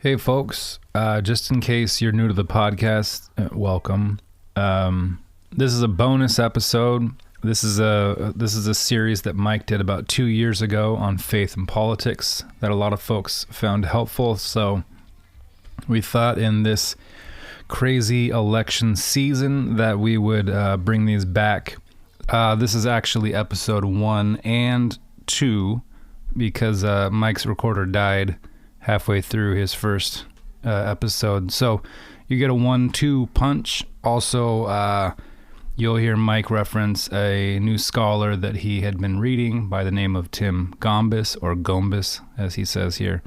Hey folks, just in case you're new to the podcast, welcome. This is a bonus episode. This is a series that Mike did about 2 years ago on faith and politics that a lot of folks found helpful. So we thought in this crazy election season that we would bring these back. This is actually episode 1 and 2 because Mike's recorder died halfway through his first episode. So you get a 1-2 punch. Also, you'll hear Mike reference a new scholar that he had been reading by the name of Tim Gombis, or Gombis, as he says here.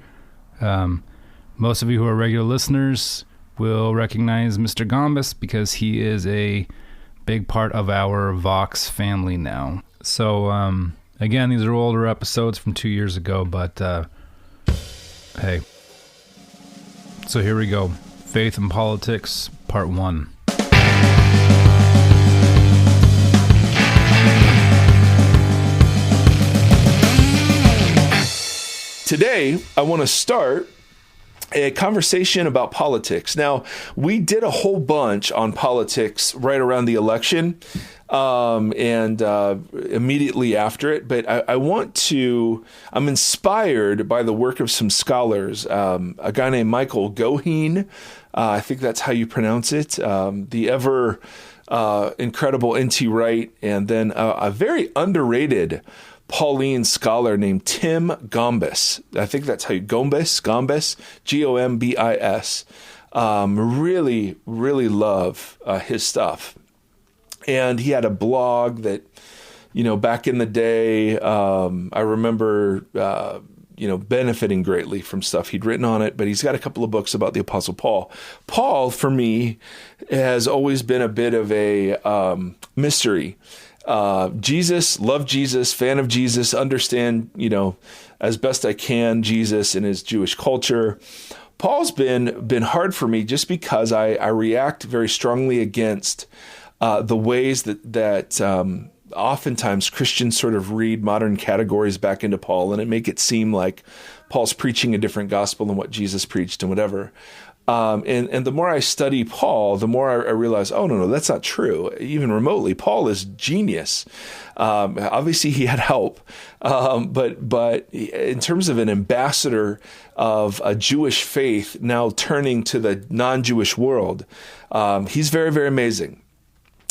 Most of you who are regular listeners will recognize Mr. Gombis because he is a big part of our Vox family now. So, again, these are older episodes from 2 years ago, but hey. So here we go. Faith and Politics, Part 1. Today, I want to start a conversation about politics. Now, we did a whole bunch on politics right around the election and immediately after it, but I'm inspired by the work of some scholars, a guy named Michael Goheen, I think that's how you pronounce it, the ever incredible N.T. Wright, and then a very underrated Pauline scholar named Tim Gombis. I think that's how you, Gombis, Gombis. Really, really love his stuff. And he had a blog that, back in the day, I remember, benefiting greatly from stuff he'd written on it, but he's got a couple of books about the Apostle Paul. Paul, for me, has always been a bit of a mystery. Jesus, love Jesus, fan of Jesus, understand, as best I can, Jesus and his Jewish culture. Paul's been hard for me just because I react very strongly against the ways that oftentimes Christians sort of read modern categories back into Paul and it make it seem like Paul's preaching a different gospel than what Jesus preached and whatever. And the more I study Paul, the more I realize, oh, no, that's not true. Even remotely, Paul is genius. Obviously, he had help. But in terms of an ambassador of a Jewish faith now turning to the non-Jewish world, he's very, very amazing.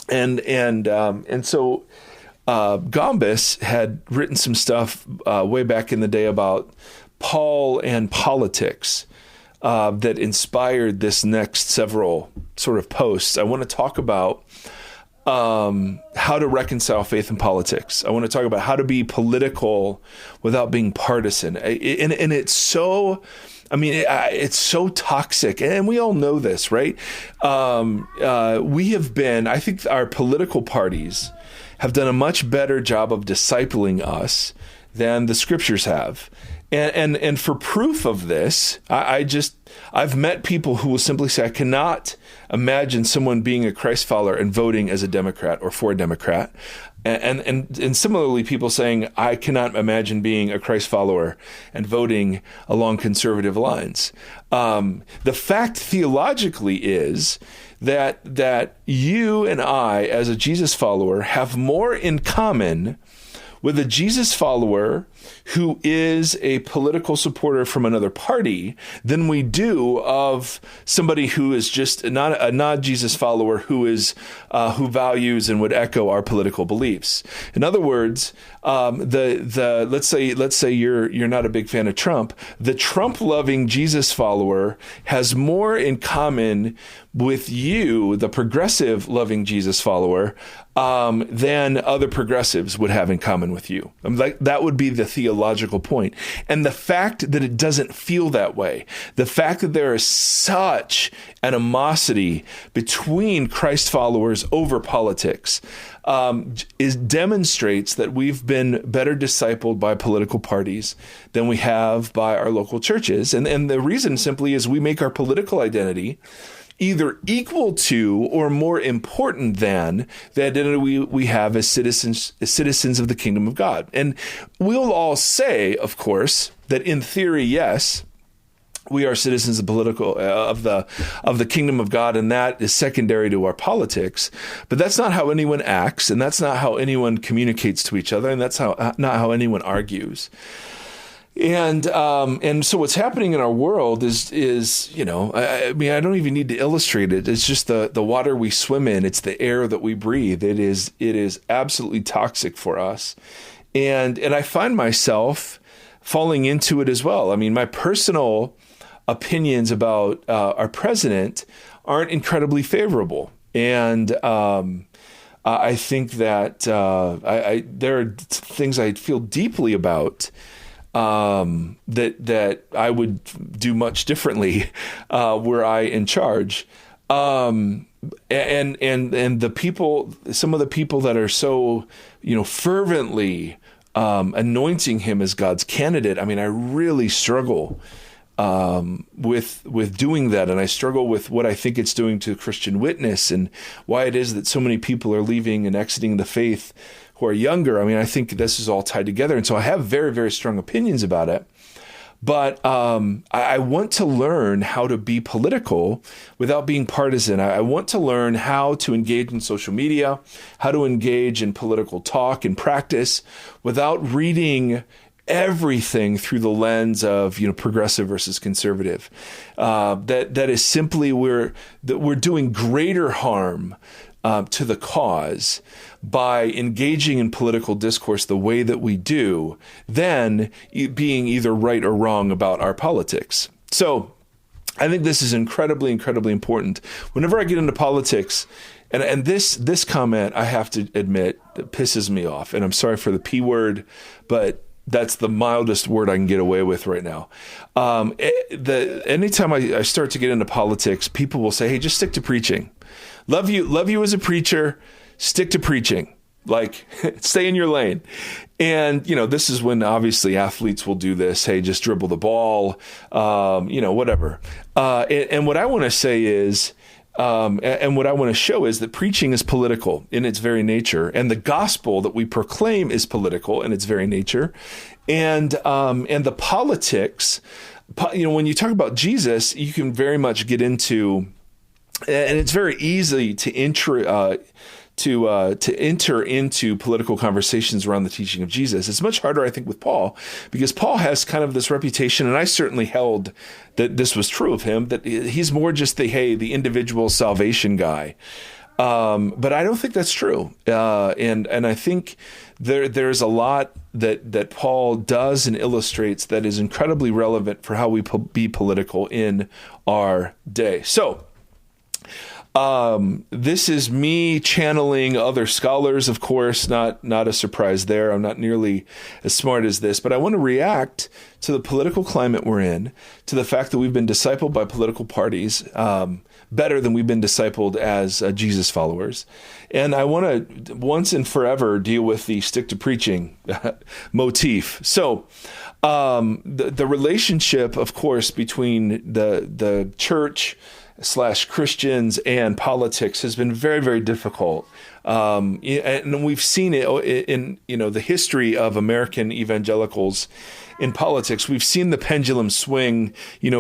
And so Gombis had written some stuff way back in the day about Paul and politics. That inspired this next several sort of posts. I want to talk about how to reconcile faith and politics. I want to talk about how to be political without being partisan. And it's so, it's so toxic. And we all know this, right? I think our political parties have done a much better job of discipling us than the scriptures have. And for proof of this, I've met people who will simply say, I cannot imagine someone being a Christ follower and voting as a Democrat or for a Democrat. And similarly, people saying, I cannot imagine being a Christ follower and voting along conservative lines. The fact theologically is that you and I, as a Jesus follower, have more in common with a Jesus follower who is a political supporter from another party than we do of somebody who is just a non-Jesus follower who who values and would echo our political beliefs. In other words, let's say you're not a big fan of Trump. The Trump-loving Jesus follower has more in common with you, the progressive-loving Jesus follower, than other progressives would have in common with you. That would be the theological point. And the fact that it doesn't feel that way, the fact that there is such animosity between Christ followers over politics, demonstrates that we've been better discipled by political parties than we have by our local churches. And the reason simply is we make our political identity either equal to or more important than the identity we have as citizens of the kingdom of God. And we'll all say, of course, that in theory, yes, We are citizens of the kingdom of God, and that is secondary to our politics. But that's not how anyone acts, and that's not how anyone communicates to each other, and that's not how anyone argues. And so what's happening in our world is I mean, I don't even need to illustrate it. It's just the water we swim in. It's the air that we breathe. It is absolutely toxic for us, and I find myself falling into it as well. I mean, my personal opinions about our president aren't incredibly favorable. And I think that there are things I feel deeply about that I would do much differently were I in charge. And the people, some of the people that are so, fervently anointing him as God's candidate, I mean, I really struggle with doing that, and I struggle with what I think it's doing to Christian witness and why it is that so many people are leaving and exiting the faith who are younger. I mean, I think this is all tied together, and so I have very, very strong opinions about it. But I want to learn how to be political without being partisan. I want to learn how to engage in social media, how to engage in political talk and practice without reading everything through the lens of progressive versus conservative. That is simply we're doing greater harm to the cause by engaging in political discourse the way that we do than being either right or wrong about our politics. So I think this is incredibly, incredibly important. Whenever I get into politics, and this comment, I have to admit, pisses me off. And I'm sorry for the P word, but that's the mildest word I can get away with right now. Anytime I start to get into politics, people will say, "Hey, just stick to preaching. Love you as a preacher. Stick to preaching. Like, stay in your lane." And this is when obviously athletes will do this. Hey, just dribble the ball. Whatever. And what I want to say is, and what I want to show is that preaching is political in its very nature, and the gospel that we proclaim is political in its very nature, and the politics. When you talk about Jesus, you can very much get into, and it's very easy to enter into political conversations around the teaching of Jesus. It's much harder, I think, with Paul, because Paul has kind of this reputation, and I certainly held that this was true of him, that he's more just the individual salvation guy. But I don't think that's true. And I think there's a lot that Paul does and illustrates that is incredibly relevant for how we be political in our day. So, this is me channeling other scholars, of course, not a surprise there. I'm not nearly as smart as this, but I want to react to the political climate we're in, to the fact that we've been discipled by political parties better than we've been discipled as Jesus followers. And I want to once and forever deal with the stick to preaching motif. So the relationship, of course, between the church / Christians and politics has been very, very difficult. And we've seen it in the history of American evangelicals in politics. We've seen the pendulum swing,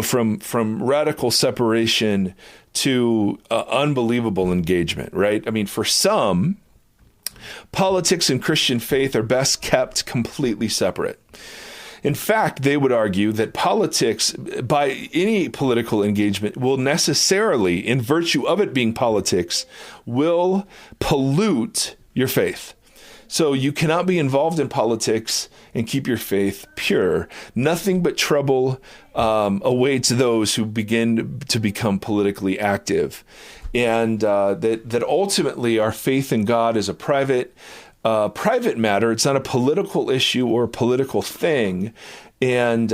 from radical separation to unbelievable engagement, right? I mean, for some, politics and Christian faith are best kept completely separate. In fact, they would argue that politics, by any political engagement, will necessarily, in virtue of it being politics, will pollute your faith. So you cannot be involved in politics and keep your faith pure. Nothing but trouble awaits those who begin to become politically active. And that ultimately our faith in God is a private matter. It's not a political issue or a political thing. And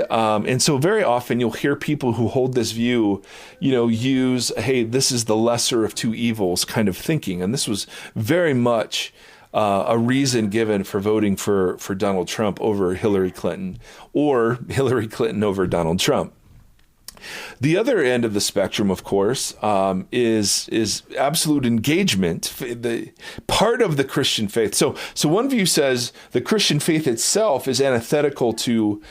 so very often you'll hear people who hold this view, use, hey, this is the lesser of two evils kind of thinking. And this was very much a reason given for voting for Donald Trump over Hillary Clinton, or Hillary Clinton over Donald Trump. The other end of the spectrum, of course, is absolute engagement, the part of the Christian faith. So one view says the Christian faith itself is antithetical to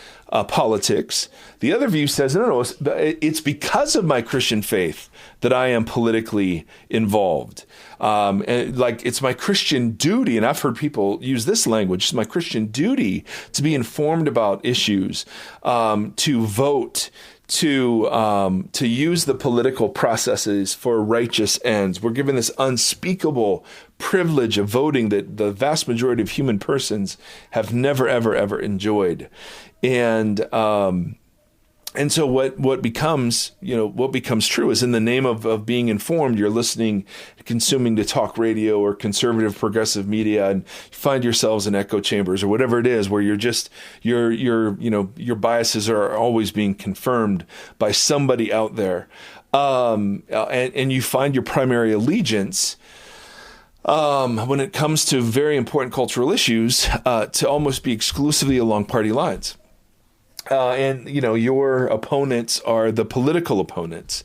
politics. The other view says, no, it's because of my Christian faith that I am politically involved. And like it's my Christian duty, and I've heard people use this language, it's my Christian duty to be informed about issues, to vote, to use the political processes for righteous ends. We're given this unspeakable privilege of voting that the vast majority of human persons have never, ever, ever enjoyed. And so what becomes true is in the name of being informed, you're listening, consuming to talk radio or conservative progressive media, and you find yourselves in echo chambers or whatever it is, where your biases are always being confirmed by somebody out there. And you find your primary allegiance, when it comes to very important cultural issues, to almost be exclusively along party lines. And your opponents are the political opponents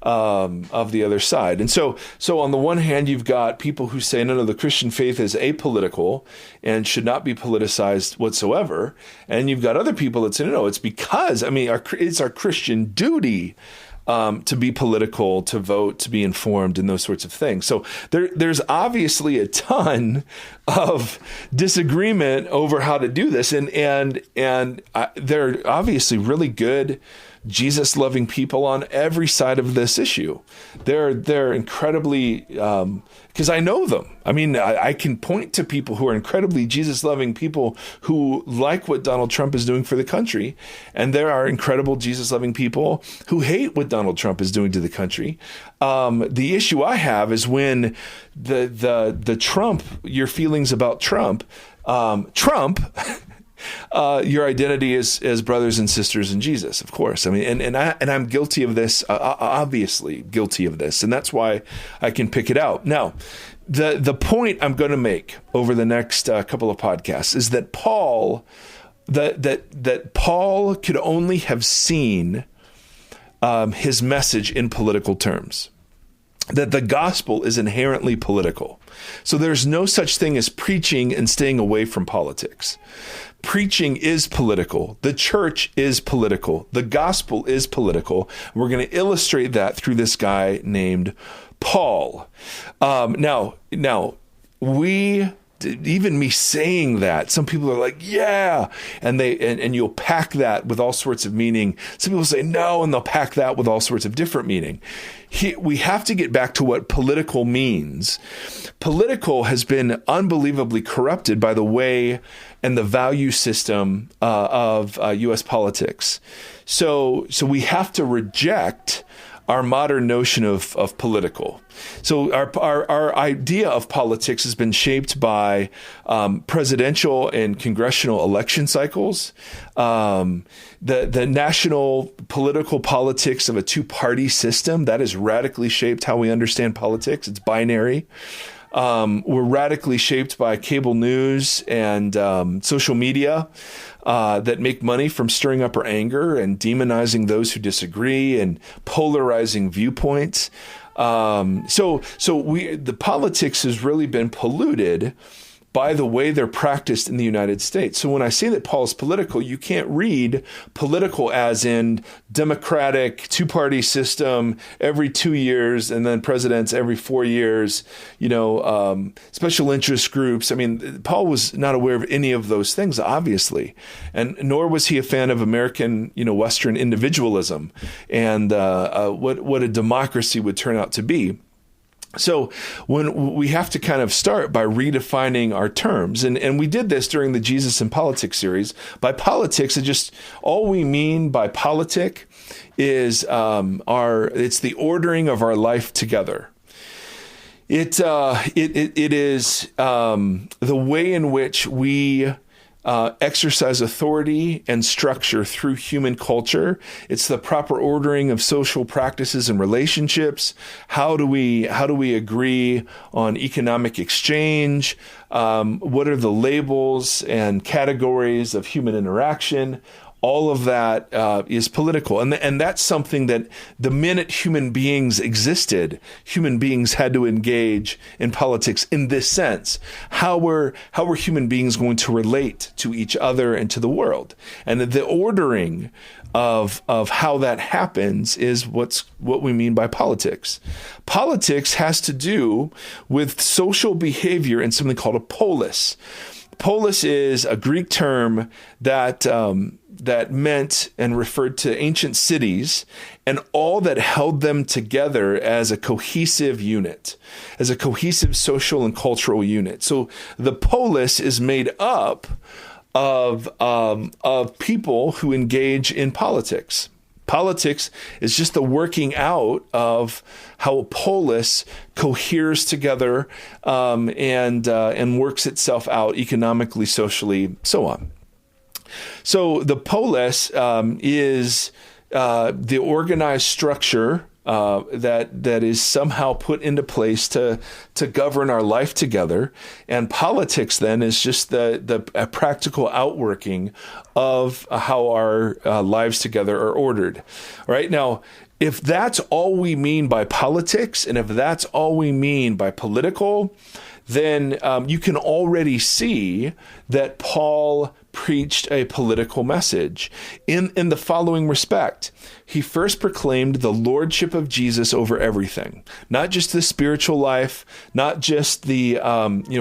of the other side. And so on the one hand, you've got people who say, no, the Christian faith is apolitical and should not be politicized whatsoever. And you've got other people that say, no, it's because, it's our Christian duty to be political, to vote, to be informed, and those sorts of things. So there's obviously a ton of disagreement over how to do this, and there are obviously really good Jesus-loving people on every side of this issue. They're incredibly, because I know them. I can point to people who are incredibly Jesus-loving people who like what Donald Trump is doing for the country, and there are incredible Jesus-loving people who hate what Donald Trump is doing to the country. The issue I have is when the Trump, your feelings about Trump, your identity is brothers and sisters in Jesus, of course. And I'm guilty of this, obviously guilty of this, and that's why I can pick it out. Now, the point I'm going to make over the next couple of podcasts is that Paul could only have seen his message in political terms. That the gospel is inherently political. So there's no such thing as preaching and staying away from politics. Preaching is political. The church is political. The gospel is political. We're going to illustrate that through this guy named Paul. Now, even me saying that, some people are like, yeah, and you'll pack that with all sorts of meaning. Some people say no, and they'll pack that with all sorts of different meaning. We have to get back to what political means. Political has been unbelievably corrupted by the way and the value system of U.S. politics. So we have to reject our modern notion of political. So our idea of politics has been shaped by presidential and congressional election cycles, the national political politics of a two-party system that has radically shaped how we understand politics. It's binary. We're radically shaped by cable news and social media that make money from stirring up our anger and demonizing those who disagree and polarizing viewpoints. So the politics has really been polluted by the way they're practiced in the United States. So when I say that Paul is political, you can't read political as in democratic two-party system every 2 years and then presidents every 4 years, special interest groups. Paul was not aware of any of those things, obviously, and nor was he a fan of American, Western individualism and what a democracy would turn out to be. So when we have to kind of start by redefining our terms, and we did this during the Jesus and Politics series. By politics, all we mean by politic is it's the ordering of our life together. It is the way in which we exercise authority and structure through human culture. It's the proper ordering of social practices and relationships. How do we agree on economic exchange? What are the labels and categories of human interaction? all of that is political. And that's something that the minute human beings existed, human beings had to engage in politics in this sense. How were human beings going to relate to each other and to the world? And the ordering of how that happens is what we mean by politics. Politics has to do with social behavior in something called a polis. Polis is a Greek term that meant and referred to ancient cities and all that held them together as a cohesive unit, as a cohesive social and cultural unit. So the polis is made up of people who engage in politics. Politics is just the working out of how a polis coheres together and works itself out economically, socially, so on. So the polis is the organized structure that is somehow put into place to govern our life together, and politics then is just the practical outworking of how our lives together are ordered. All right, now, if that's all we mean by politics, and if that's all we mean by political, then you can already see that Paul preached a political message in the following respect. He first proclaimed the lordship of Jesus over everything, not just the spiritual life, not just the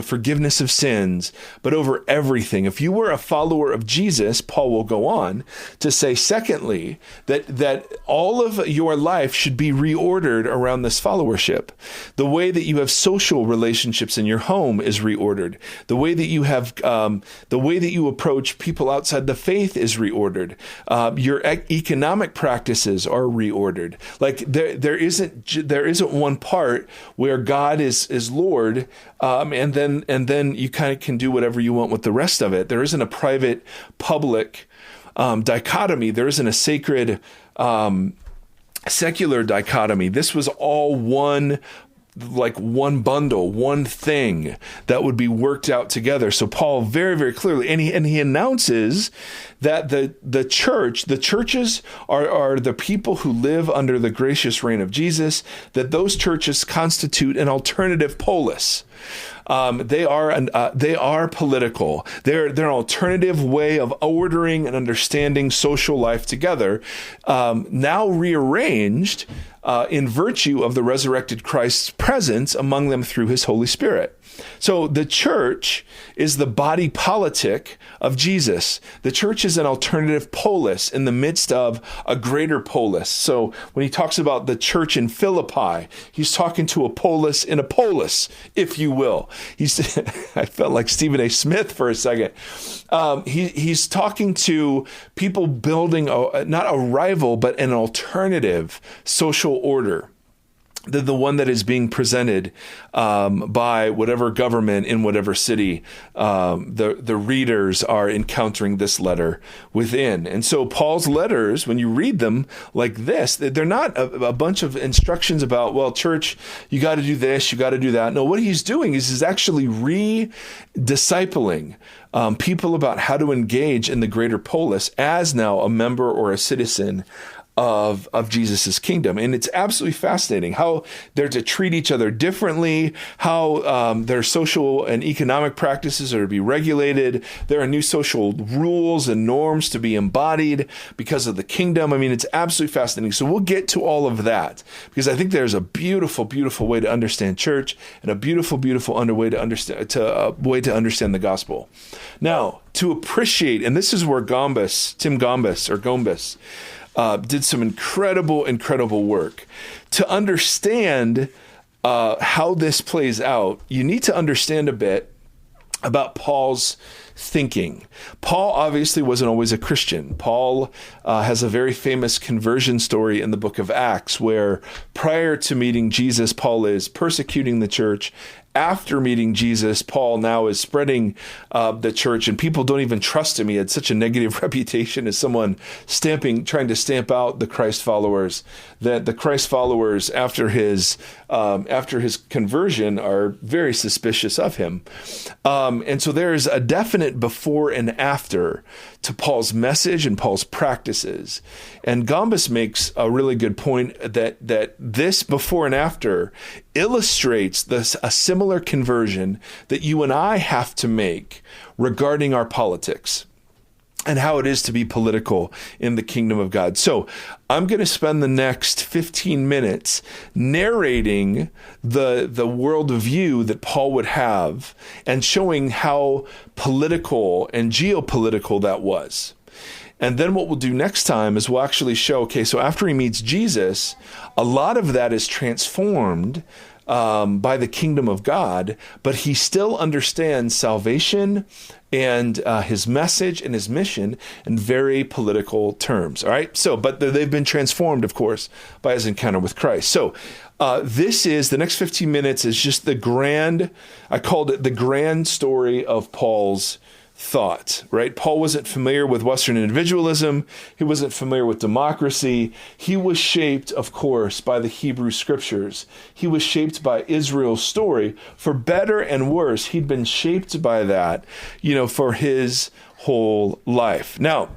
forgiveness of sins, but over everything. If you were a follower of Jesus, Paul will go on to say, secondly, that all of your life should be reordered around this followership. The way that you have social relationships in your home is reordered. The way that you have, the way that you approach people outside the faith is reordered. Your economic practices are reordered. Like there isn't one part where God is Lord, and then you kind of can do whatever you want with the rest of it. There isn't a private public dichotomy. There isn't a sacred secular dichotomy. This was all one bundle, one thing that would be worked out together. So Paul very, very clearly, and he announces that the churches are the people who live under the gracious reign of Jesus, that those churches constitute an alternative polis. They are political. They're an alternative way of ordering and understanding social life together, now rearranged in virtue of the resurrected Christ's presence among them through his Holy Spirit. So the church is the body politic of Jesus. The church is an alternative polis in the midst of a greater polis. So when he talks about the church in Philippi, he's talking to a polis in a polis, if you will. I felt like Stephen A. Smith for a second. He's talking to people building not a rival, but an alternative social order. The one that is being presented by whatever government in whatever city the readers are encountering this letter within. And so Paul's letters, when you read them like this, they're not a bunch of instructions about, well, church, you got to do this, you got to do that. No, what he's doing is he's actually re-discipling people about how to engage in the greater polis as now a member or a citizen of Jesus's kingdom. And it's absolutely fascinating how they're to treat each other differently, how their social and economic practices are to be regulated. There are new social rules and norms to be embodied because of the kingdom. I mean, it's absolutely fascinating. So we'll get to all of that because I think there's a beautiful, beautiful way to understand church and a beautiful, beautiful way to understand the gospel. Now, to appreciate, and this is where Tim Gombis, did some incredible work. To understand how this plays out, you need to understand a bit about Paul's thinking. Paul obviously wasn't always a Christian. Paul has a very famous conversion story in the book of Acts where prior to meeting Jesus, Paul is persecuting the church. After meeting Jesus, Paul now is spreading the church, and people don't even trust him. He had such a negative reputation as someone trying to stamp out the Christ followers, that the Christ followers after his conversion are very suspicious of him. And so there is a definite before and after to Paul's message and Paul's practices. And Gombis makes a really good point that this before and after illustrates a similar conversion that you and I have to make regarding our politics and how it is to be political in the kingdom of God. So I'm going to spend the next 15 minutes narrating the worldview that Paul would have and showing how political and geopolitical that was. And then what we'll do next time is we'll actually show, okay, so after he meets Jesus, a lot of that is transformed by the kingdom of God, but he still understands salvation and his message and his mission in very political terms. All right. So, but they've been transformed, of course, by his encounter with Christ. So the next 15 minutes is just I called it the grand story of Paul's thought, right? Paul wasn't familiar with Western individualism. He wasn't familiar with democracy. He was shaped, of course, by the Hebrew scriptures. He was shaped by Israel's story. For better and worse, he'd been shaped by that, for his whole life. Now,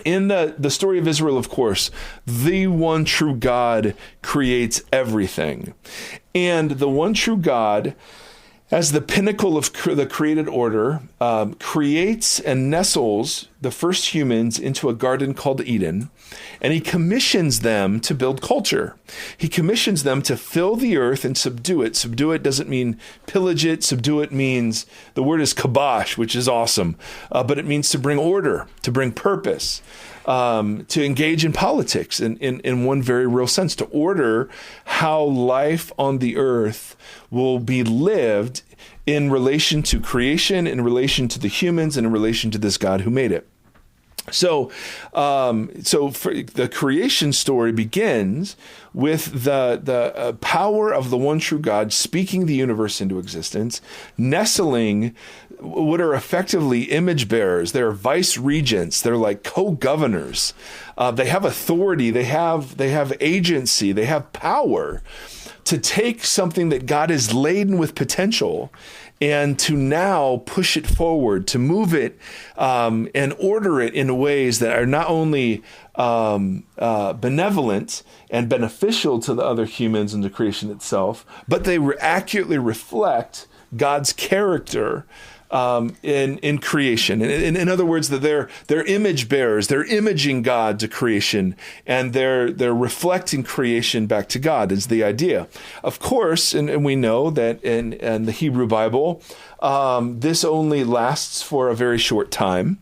in the story of Israel, of course, the one true God creates everything. And the one true God, as the pinnacle of the created order, creates and nestles the first humans into a garden called Eden, and he commissions them to build culture. He commissions them to fill the earth and subdue it. Subdue it doesn't mean pillage it. Subdue it means, the word is kabosh, which is awesome, but it means to bring order, to bring purpose, to engage in politics in one very real sense, to order how life on the earth will be lived in relation to creation, in relation to the humans, and in relation to this God who made it. So for the creation story begins with the power of the one true God speaking the universe into existence, nestling what are effectively image bearers. They're vice regents. They're like co-governors. They have authority. They have agency. They have power to take something that God has laden with potential and to now push it forward, to move it and order it in ways that are not only benevolent and beneficial to the other humans and the creation itself, but they accurately reflect God's character in creation. In other words, that they're image bearers, they're imaging God to creation, and they're reflecting creation back to God is the idea. Of course, and we know that in the Hebrew Bible, this only lasts for a very short time.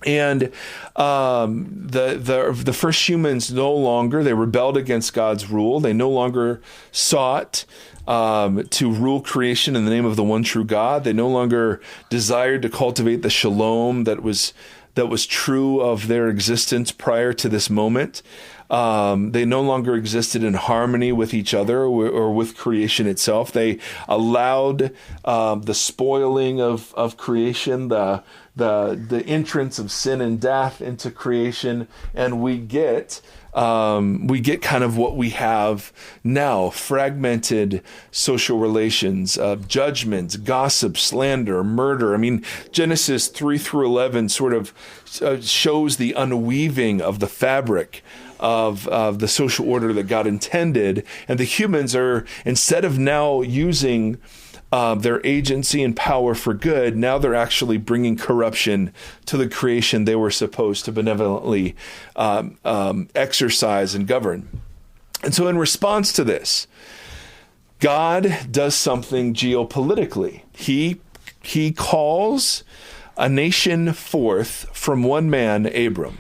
And the first humans they rebelled against God's rule. They no longer sought to rule creation in the name of the one true God. They no longer desired to cultivate the shalom that was true of their existence prior to this moment. They no longer existed in harmony with each other or with creation itself. They allowed the spoiling of creation, the entrance of sin and death into creation, and we get kind of what we have now: fragmented social relations, judgments, gossip, slander, murder. I mean, Genesis 3 through 11 sort of shows the unweaving of the fabric of the social order that God intended, and the humans are, instead of now using their agency and power for good, now they're actually bringing corruption to the creation they were supposed to benevolently exercise and govern. And so in response to this, God does something geopolitically. He calls a nation forth from one man, Abram.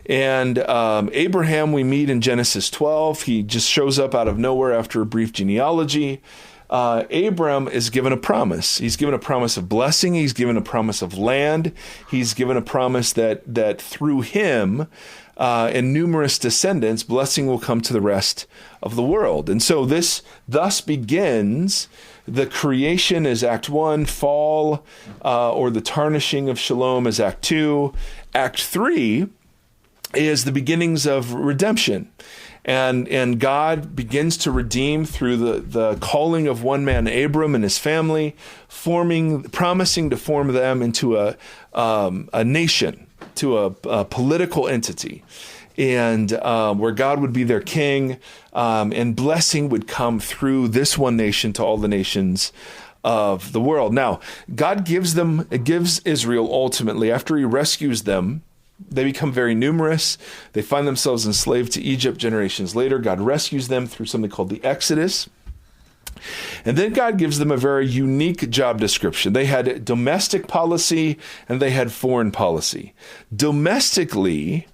And Abraham we meet in Genesis 12. He just shows up out of nowhere after a brief genealogy. Abram is given a promise. He's given a promise of blessing. He's given a promise of land. He's given a promise that through him and numerous descendants, blessing will come to the rest of the world. And so this thus begins the creation is Act 1, fall or the tarnishing of shalom is Act 2. Act 3 is the beginnings of redemption. And God begins to redeem through the calling of one man, Abram, and his family, promising to form them into a nation, a political entity, and where God would be their king, and blessing would come through this one nation to all the nations of the world. Now, God gives Israel ultimately, after he rescues them, they become very numerous. They find themselves enslaved to Egypt generations later. God rescues them through something called the Exodus. And then God gives them a very unique job description. They had domestic policy and they had foreign policy. Domestically,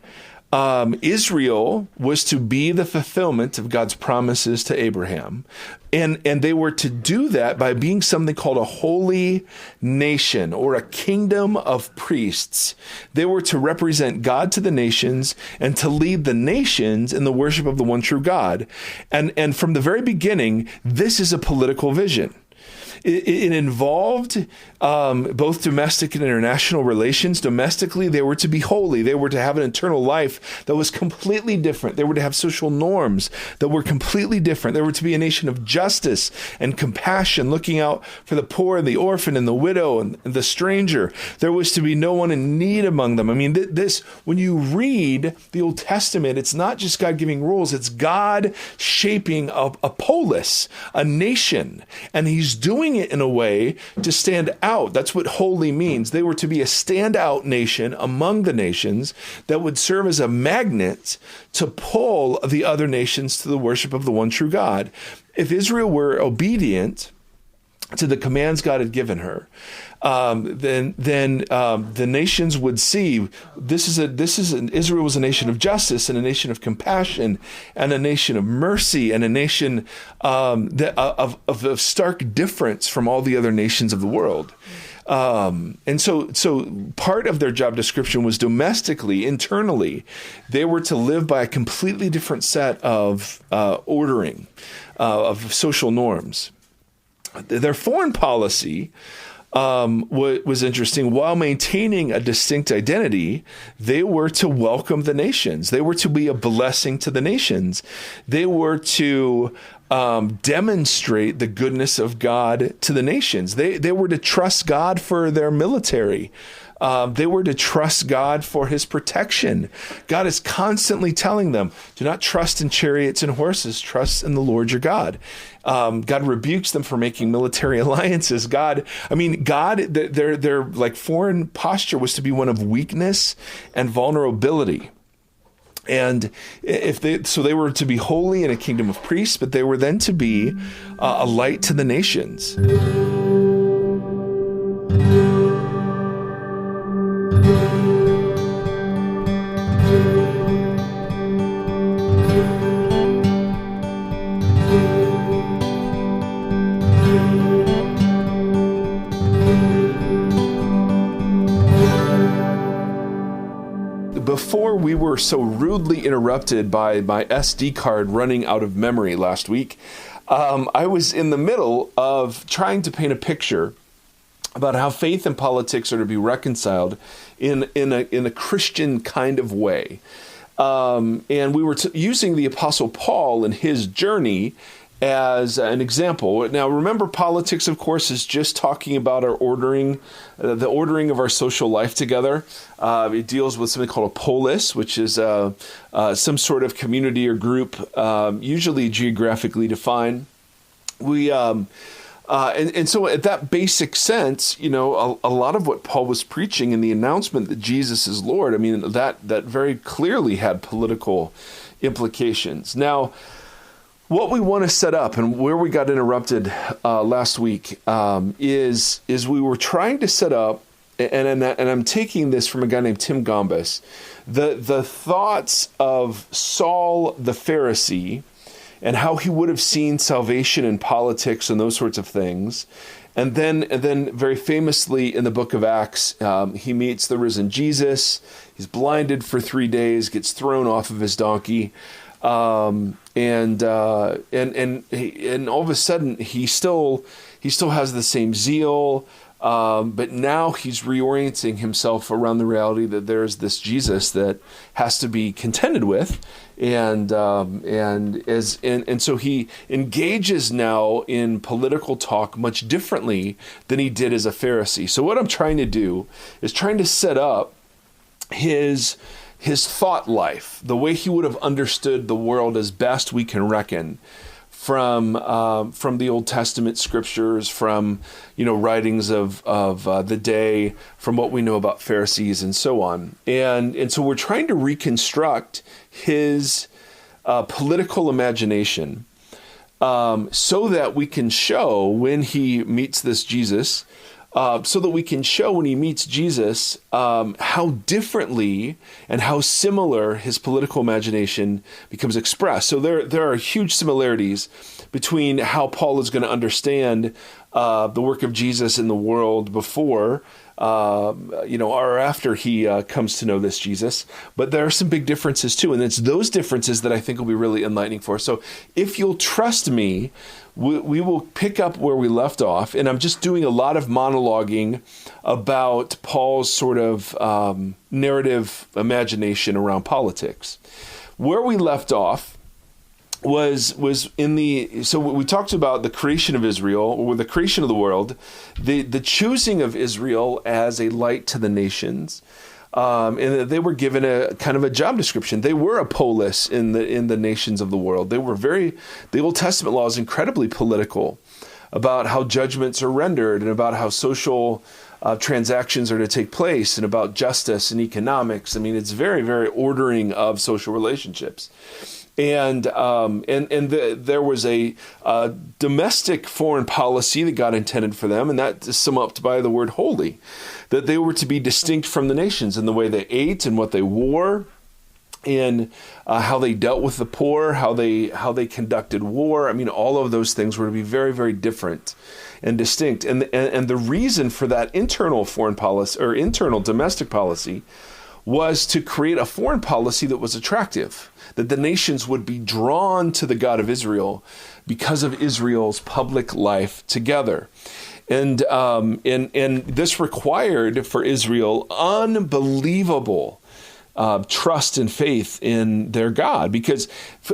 Israel was to be the fulfillment of God's promises to Abraham. And they were to do that by being something called a holy nation or a kingdom of priests. They were to represent God to the nations and to lead the nations in the worship of the one true God. And from the very beginning, this is a political vision. It involved both domestic and international relations. Domestically, they were to be holy. They were to have an internal life that was completely different. They were to have social norms that were completely different. They were to be a nation of justice and compassion, looking out for the poor and the orphan and the widow and the stranger. There was to be no one in need among them. I mean, this, when you read the Old Testament, it's not just God giving rules. It's God shaping a polis, a nation, and he's doing it in a way to stand out. That's what holy means. They were to be a standout nation among the nations that would serve as a magnet to pull the other nations to the worship of the one true God. If Israel were obedient to the commands God had given her, then the nations would see Israel was a nation of justice and a nation of compassion and a nation of mercy and a nation of stark difference from all the other nations of the world. And so part of their job description was domestically, internally, they were to live by a completely different set of ordering, of social norms. Their foreign policy was interesting. While maintaining a distinct identity, they were to welcome the nations. They were to be a blessing to the nations. They were to demonstrate the goodness of God to the nations. They were to trust God for their military. They were to trust God for his protection. God is constantly telling them, do not trust in chariots and horses, trust in the Lord your God. God rebukes them for making military alliances. their like foreign posture was to be one of weakness and vulnerability. And they were to be holy in a kingdom of priests, but they were then to be a light to the nations. Before we were so rudely interrupted by my SD card running out of memory last week, I was in the middle of trying to paint a picture about how faith and politics are to be reconciled in a Christian kind of way. And we were using the Apostle Paul and his journey as an example. Now, remember, politics, of course, is just talking about our ordering, the ordering of our social life together. It deals with something called a polis, which is some sort of community or group, usually geographically defined. And so at that basic sense, a lot of what Paul was preaching in the announcement that Jesus is Lord, I mean, that very clearly had political implications. Now, what we want to set up and where we got interrupted last week is we were trying to set up, and I'm taking this from a guy named Tim Gombis, the thoughts of Saul the Pharisee and how he would have seen salvation in politics and those sorts of things. And then very famously in the book of Acts, he meets the risen Jesus. He's blinded for 3 days, gets thrown off of his donkey. And all of a sudden he still has the same zeal, but now he's reorienting himself around the reality that there's this Jesus that has to be contended with, and so he engages now in political talk much differently than he did as a Pharisee. So what I'm trying to do is trying to set up his thought life, the way he would have understood the world as best we can reckon from the Old Testament scriptures, from writings of the day, from what we know about Pharisees and so on, and so we're trying to reconstruct his political imagination so that we can show when he meets this Jesus. So that we can show when he meets Jesus how differently and how similar his political imagination becomes expressed. So there are huge similarities between how Paul is going to understand the work of Jesus in the world before, or after he comes to know this Jesus. But there are some big differences too, and it's those differences that I think will be really enlightening for us. So if you'll trust me, we will pick up where we left off, and I'm just doing a lot of monologuing about Paul's sort of narrative imagination around politics. Where we left off was so we talked about the creation of Israel, or the creation of the world, the choosing of Israel as a light to the nations. And they were given a kind of a job description. They were a polis in the nations of the world. They were the Old Testament law is incredibly political about how judgments are rendered and about how social transactions are to take place and about justice and economics. I mean, it's very, very ordering of social relationships. And there was a domestic foreign policy that God intended for them, and that is summed up by the word holy, that they were to be distinct from the nations in the way they ate and what they wore, and how they dealt with the poor, how they conducted war. I mean, all of those things were to be very, very different and distinct. And the reason for that internal foreign policy or internal domestic policy was to create a foreign policy that was attractive, that the nations would be drawn to the God of Israel because of Israel's public life together. And this required for Israel unbelievable trust and faith in their God, because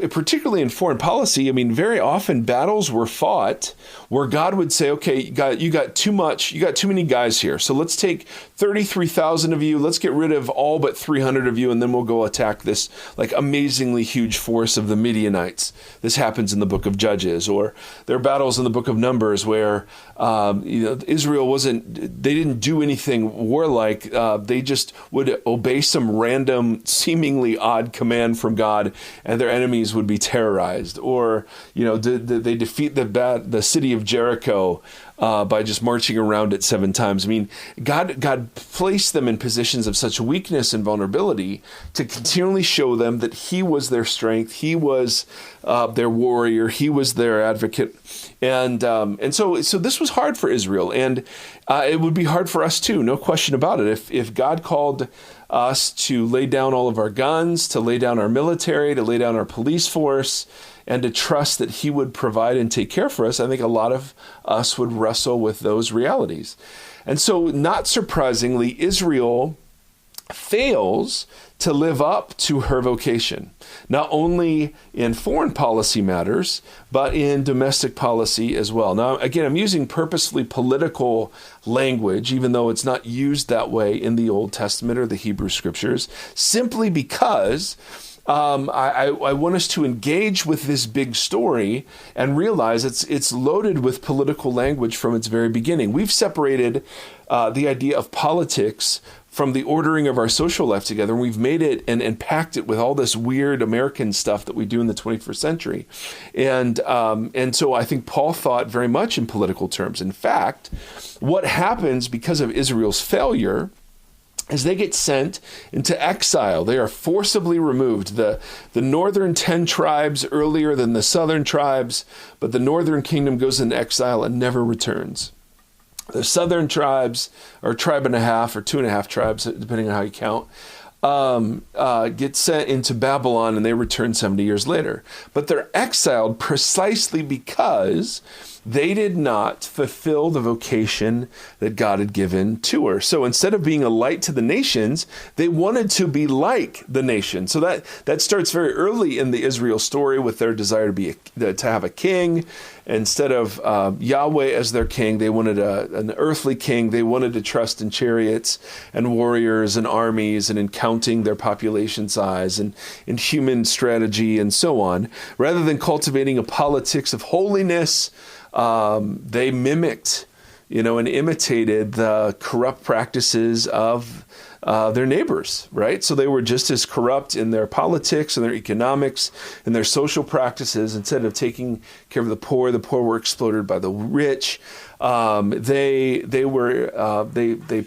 particularly in foreign policy, I mean, very often battles were fought where God would say, okay, you got too many guys here. So let's take 33,000 of you. Let's get rid of all but 300 of you. And then we'll go attack this like amazingly huge force of the Midianites. This happens in the book of Judges, or there are battles in the book of Numbers where, Israel they didn't do anything warlike. They just would obey some random, seemingly odd command from God, and their enemies would be terrorized. Or, they defeat the city of Jericho by just marching around it 7 times. I mean, God placed them in positions of such weakness and vulnerability to continually show them that He was their strength, He was their warrior, He was their advocate, and so this was hard for Israel, and it would be hard for us too, no question about it. If God called us to lay down all of our guns, to lay down our military, to lay down our police force, and to trust that He would provide and take care for us, I think a lot of us would wrestle with those realities. And so, not surprisingly, Israel fails to live up to her vocation, not only in foreign policy matters, but in domestic policy as well. Now, again, I'm using purposefully political language, even though it's not used that way in the Old Testament or the Hebrew Scriptures, simply because I want us to engage with this big story and realize it's loaded with political language from its very beginning. We've separated the idea of politics from the ordering of our social life together, and we've made it and packed it with all this weird American stuff that we do in the 21st century. And so I think Paul thought very much in political terms. In fact, what happens because of Israel's failure is they get sent into exile. They are forcibly removed. The northern 10 tribes earlier than the southern tribes, but the northern kingdom goes into exile and never returns. The southern tribes, or tribe and a half, or 2.5 tribes, depending on how you count, get sent into Babylon, and they return 70 years later. But they're exiled precisely because they did not fulfill the vocation that God had given to her. So instead of being a light to the nations, they wanted to be like the nation. So that starts very early in the Israel story with their desire to have a king. Instead of Yahweh as their king, they wanted an earthly king. They wanted to trust in chariots and warriors and armies and in counting their population size and in human strategy and so on. Rather than cultivating a politics of holiness, they mimicked, and imitated the corrupt practices of their neighbors, right? So they were just as corrupt in their politics and their economics and their social practices. Instead of taking care of the poor were exploited by the rich. They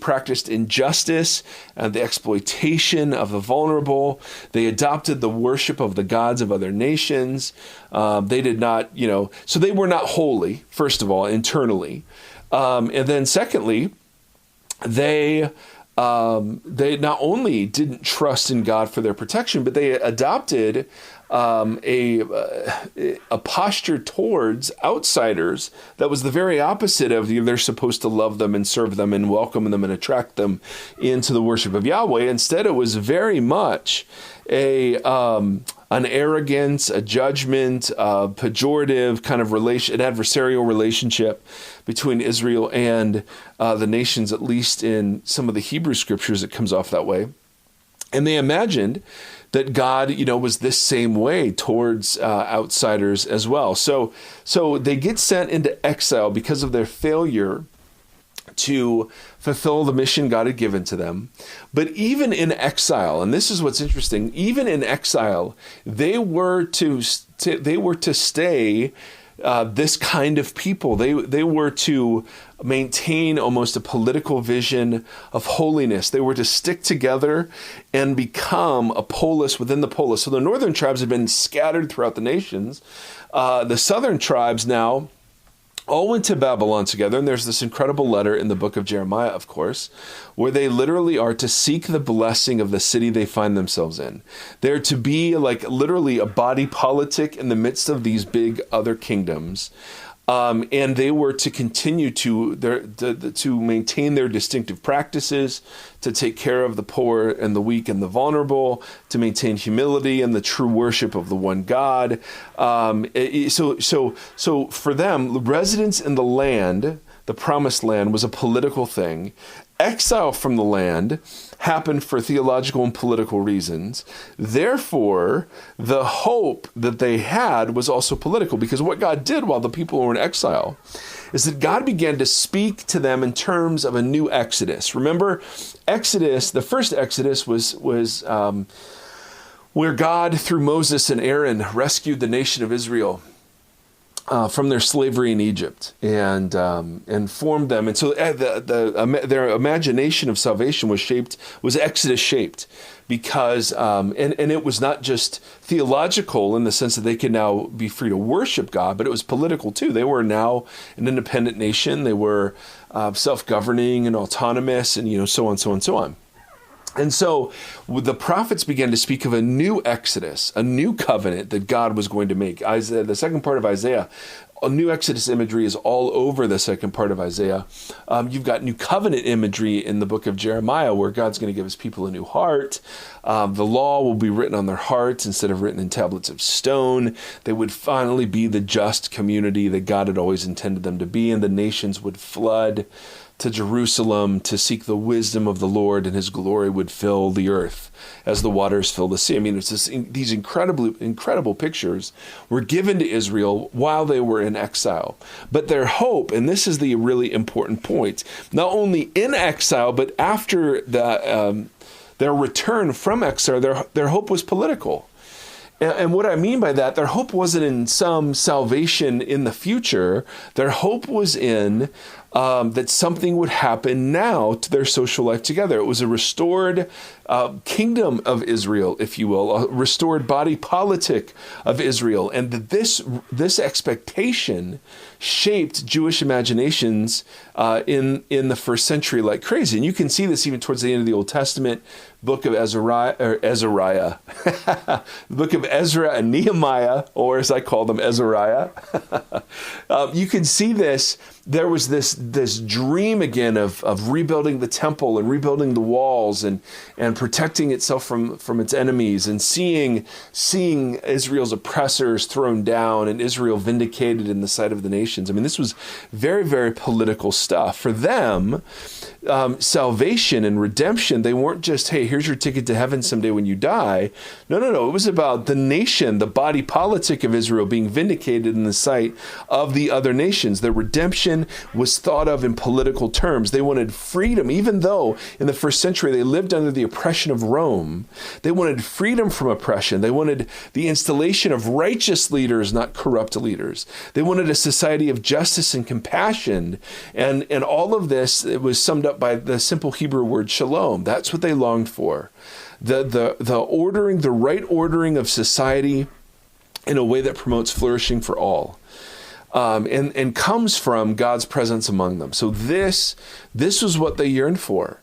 practiced injustice and the exploitation of the vulnerable. They adopted the worship of the gods of other nations. They did not, so they were not holy, first of all, internally. And then secondly, they not only didn't trust in God for their protection, but they adopted a posture towards outsiders that was the very opposite of they're supposed to love them and serve them and welcome them and attract them into the worship of Yahweh. Instead, it was very much an arrogance, a judgment, a pejorative kind of an adversarial relationship between Israel and the nations, at least in some of the Hebrew scriptures, it comes off that way. And they imagined that God, was this same way towards outsiders as well. So they get sent into exile because of their failure to fulfill the mission God had given to them. But even in exile, and this is what's interesting, even in exile, they were to stay this kind of people. They were to maintain almost a political vision of holiness. They were to stick together and become a polis within the polis. So the northern tribes had been scattered throughout the nations. The southern tribes now all went to Babylon together, and there's this incredible letter in the book of Jeremiah, of course, where they literally are to seek the blessing of the city they find themselves in. They're to be like literally a body politic in the midst of these big other kingdoms. And they were to continue to maintain their distinctive practices, to take care of the poor and the weak and the vulnerable, to maintain humility and the true worship of the one God. So for them, residence in the land, the promised land, was a political thing. Exile from the land happened for theological and political reasons. Therefore, the hope that they had was also political, because what God did while the people were in exile is that God began to speak to them in terms of a new exodus. Remember, Exodus, the first Exodus was where God, through Moses and Aaron, rescued the nation of Israel from their slavery in Egypt and formed them. And so their imagination of salvation was Exodus shaped, because and it was not just theological in the sense that they could now be free to worship God, but it was political too. They were now an independent nation. They were self-governing and autonomous, and so on, so on, so on. And so the prophets began to speak of a new exodus, a new covenant that God was going to make. Isaiah, the second part of Isaiah, a new exodus imagery is all over the second part of Isaiah. You've got new covenant imagery in the book of Jeremiah, where God's going to give his people a new heart. The law will be written on their hearts instead of written in tablets of stone. They would finally be the just community that God had always intended them to be, and the nations would flood to Jerusalem to seek the wisdom of the Lord, and his glory would fill the earth as the waters fill the sea. I mean, these incredible pictures were given to Israel while they were in exile. But their hope, and this is the really important point, not only in exile, but after their return from exile, their hope was political. And what I mean by that, their hope wasn't in some salvation in the future. Their hope was in that something would happen now to their social life together. It was a restored kingdom of Israel, if you will, a restored body politic of Israel. And this expectation shaped Jewish imaginations in the first century like crazy. And you can see this even towards the end of the Old Testament, book of Ezra, the book of Ezra and Nehemiah, or as I call them, Ezariah. You can see this. There was this dream again of rebuilding the temple and rebuilding the walls and protecting itself from its enemies, and seeing Israel's oppressors thrown down and Israel vindicated in the sight of the nations. I mean, this was very, very political stuff. For them, salvation and redemption, they weren't just, hey, here's your ticket to heaven someday when you die. No. It was about the nation, the body politic of Israel being vindicated in the sight of the other nations. Their redemption was thought of in political terms. They wanted freedom, even though in the first century they lived under the oppression of Rome. They wanted freedom from oppression. They wanted the installation of righteous leaders, not corrupt leaders. They wanted a society of justice and compassion. And all of this, it was summed up by the simple Hebrew word shalom. That's what they longed for. The right ordering of society in a way that promotes flourishing for all. And comes from God's presence among them. So this was what they yearned for.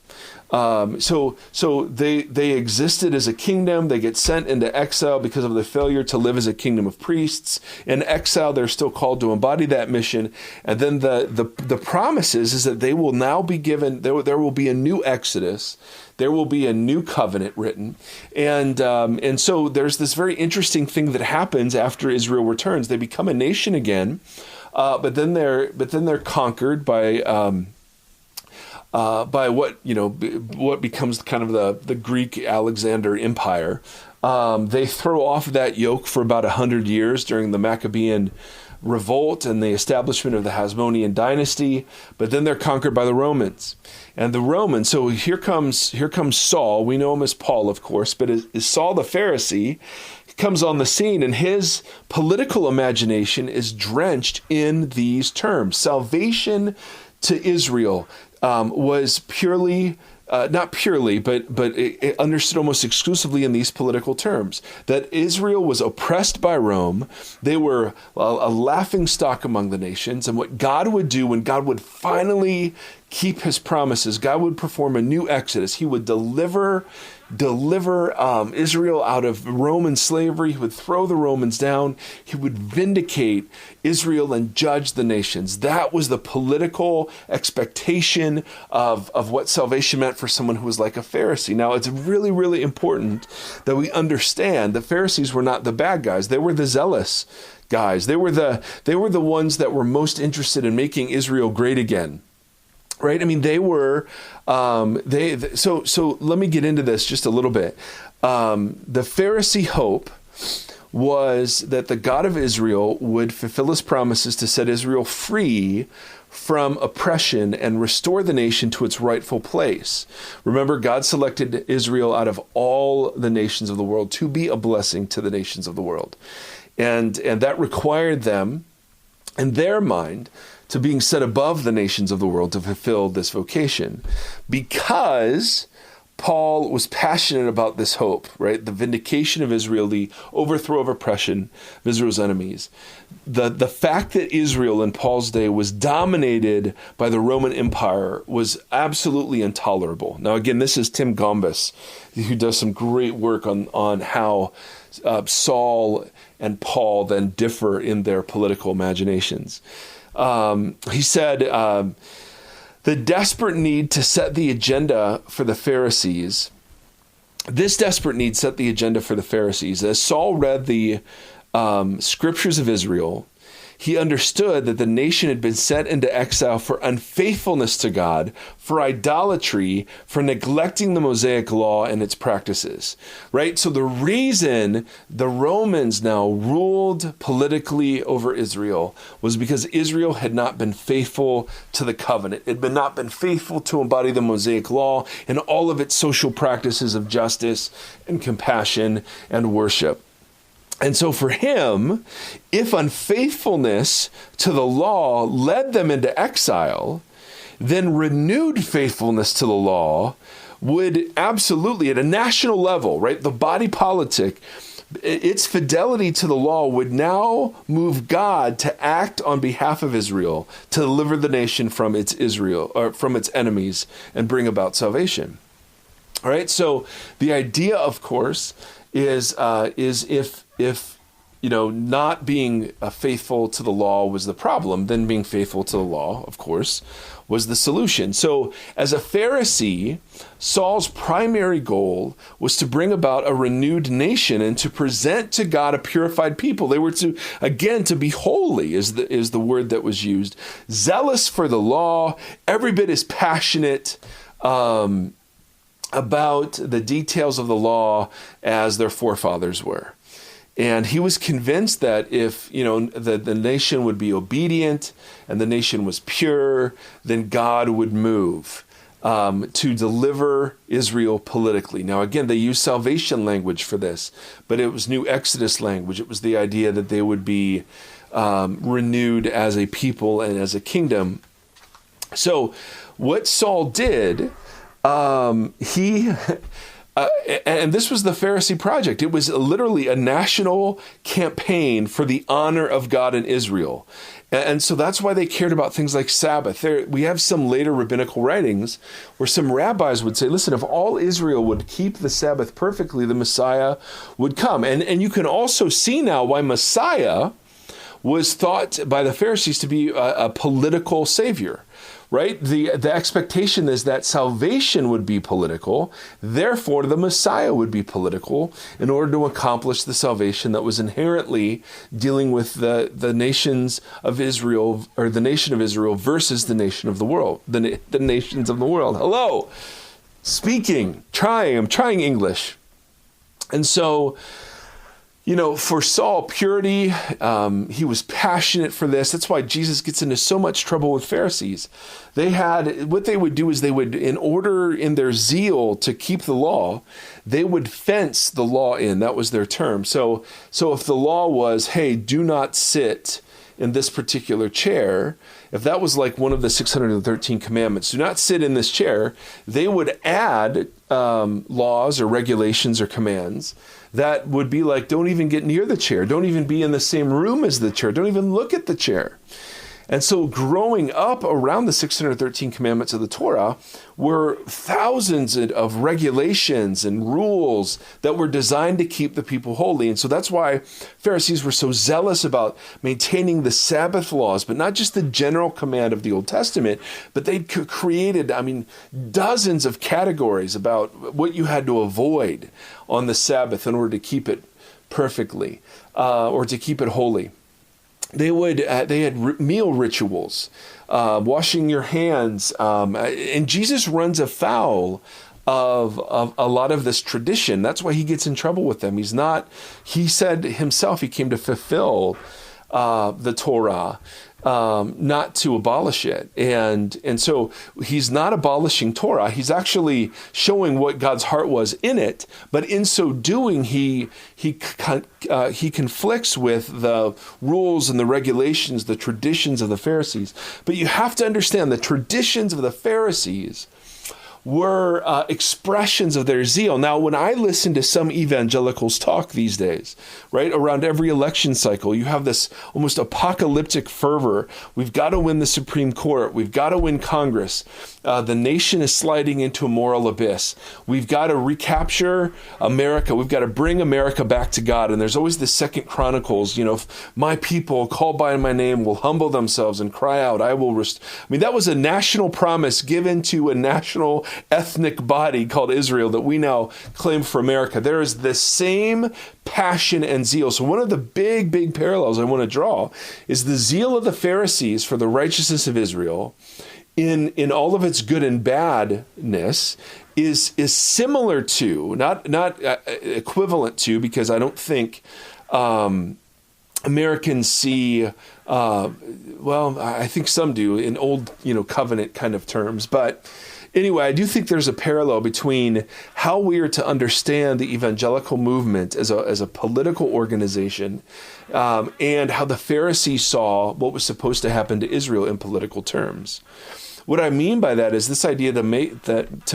So they existed as a kingdom. They get sent into exile because of the failure to live as a kingdom of priests. In exile, they're still called to embody that mission. And then the promise is that they will now be given, there will be a new Exodus. There will be a new covenant written. And so there's this very interesting thing that happens after Israel returns. They become a nation again, but then they're conquered by what becomes kind of the Greek Alexander Empire. They throw off that yoke for about 100 years during the Maccabean revolt and the establishment of the Hasmonean dynasty, but then they're conquered by the Romans. And the Romans, so here comes Saul. We know him as Paul, of course, but is Saul the Pharisee comes on the scene, and his political imagination is drenched in these terms. Salvation to Israel was purely, not purely, but it understood almost exclusively in these political terms, that Israel was oppressed by Rome. They were a laughingstock among the nations, and what God would do when God would finally keep his promises, God would perform a new exodus. He would deliver Israel out of Roman slavery. He would throw the Romans down. He would vindicate Israel and judge the nations. That was the political expectation of what salvation meant for someone who was like a Pharisee. Now, it's really, really important that we understand the Pharisees were not the bad guys. They were the zealous guys. They were the ones that were most interested in making Israel great again. Right? I mean, they were, so let me get into this just a little bit. The Pharisee hope was that the God of Israel would fulfill his promises to set Israel free from oppression and restore the nation to its rightful place. Remember, God selected Israel out of all the nations of the world to be a blessing to the nations of the world. And that required them, in their mind, to being set above the nations of the world to fulfill this vocation. Because Paul was passionate about this hope, right? The vindication of Israel, the overthrow of oppression of Israel's enemies. The fact that Israel in Paul's day was dominated by the Roman Empire was absolutely intolerable. Now, again, this is Tim Gombis, who does some great work on how Saul and Paul then differ in their political imaginations. He said, the desperate need to set the agenda for the Pharisees, this desperate need set the agenda for the Pharisees. As Saul read the scriptures of Israel, he understood that the nation had been sent into exile for unfaithfulness to God, for idolatry, for neglecting the Mosaic law and its practices, right? So the reason the Romans now ruled politically over Israel was because Israel had not been faithful to the covenant. It had not been faithful to embody the Mosaic law and all of its social practices of justice and compassion and worship. And so for him, if unfaithfulness to the law led them into exile, then renewed faithfulness to the law would absolutely, at a national level, right, the body politic, its fidelity to the law would now move God to act on behalf of Israel, to deliver the nation from its enemies and bring about salvation. All right. So the idea, of course, is if not being faithful to the law was the problem, then being faithful to the law, of course, was the solution. So as a Pharisee, Saul's primary goal was to bring about a renewed nation and to present to God a purified people. They were to be holy is the word that was used, zealous for the law, every bit as passionate about the details of the law as their forefathers were. And he was convinced that if, the nation would be obedient and the nation was pure, then God would move to deliver Israel politically. Now, again, they use salvation language for this, but it was New Exodus language. It was the idea that they would be renewed as a people and as a kingdom. So what Saul did, and this was the Pharisee project. It was literally a national campaign for the honor of God in Israel. And so that's why they cared about things like Sabbath. We have some later rabbinical writings where some rabbis would say, listen, if all Israel would keep the Sabbath perfectly, the Messiah would come. And you can also see now why Messiah was thought by the Pharisees to be a political savior. Right? The expectation is that salvation would be political, therefore the Messiah would be political in order to accomplish the salvation that was inherently dealing with the nations of Israel, or the nation of Israel versus the nation of the world, the nations of the world. Hello, I'm trying English. And so, for Saul, purity, he was passionate for this. That's why Jesus gets into so much trouble with Pharisees. What they would do is in order in their zeal to keep the law, they would fence the law in. That was their term. So if the law was, hey, do not sit in this particular chair, if that was like one of the 613 commandments, do not sit in this chair, they would add laws or regulations or commands that would be like, don't even get near the chair, don't even be in the same room as the chair, don't even look at the chair. And so growing up around the 613 commandments of the Torah were thousands of regulations and rules that were designed to keep the people holy. And so that's why Pharisees were so zealous about maintaining the Sabbath laws, but not just the general command of the Old Testament, but they created, dozens of categories about what you had to avoid on the Sabbath in order to keep it perfectly or to keep it holy. They had meal rituals, washing your hands, and Jesus runs afoul of a lot of this tradition. That's why he gets in trouble with them. He said himself he came to fulfill the Torah, not to abolish it. And so he's not abolishing Torah. He's actually showing what God's heart was in it. But in so doing, he conflicts with the rules and the regulations, the traditions of the Pharisees. But you have to understand the traditions of the Pharisees were expressions of their zeal. Now, when I listen to some evangelicals talk these days, right, around every election cycle, you have this almost apocalyptic fervor. We've got to win the Supreme Court. We've got to win Congress. The nation is sliding into a moral abyss. We've got to recapture America. We've got to bring America back to God. And there's always this Second Chronicles, if my people called by my name will humble themselves and cry out, I will that was a national promise given to a national ethnic body called Israel that we now claim for America. There is the same passion and zeal. So one of the big parallels I want to draw is the zeal of the Pharisees for the righteousness of Israel in all of its good and badness is similar to, not equivalent to, because I don't think Americans see, I think some do in old, covenant kind of terms, but anyway, I do think there's a parallel between how we are to understand the evangelical movement as a political organization and how the Pharisees saw what was supposed to happen to Israel in political terms. what I mean by that is this idea to